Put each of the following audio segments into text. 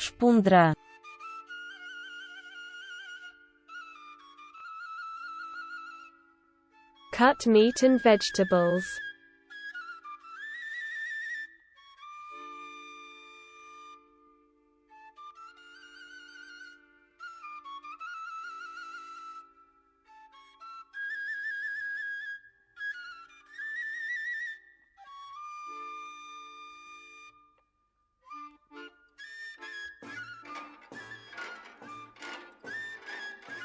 Spondra. Cut meat and vegetables.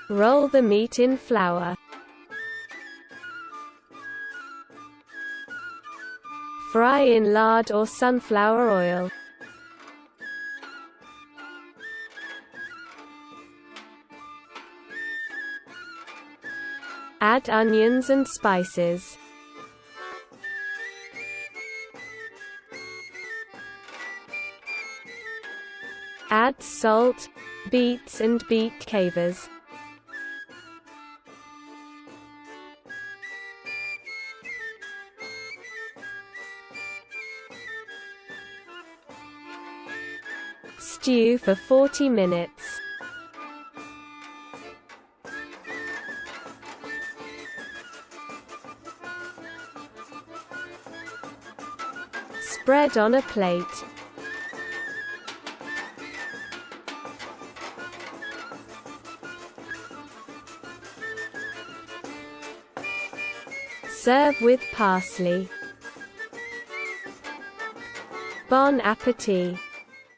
Roll the meat in flour. Fry in lard or sunflower oil. Add onions and spices. Add salt, beets and beet cavers. Stew for 40 minutes. Spread on a plate. Serve with parsley. Bon appétit!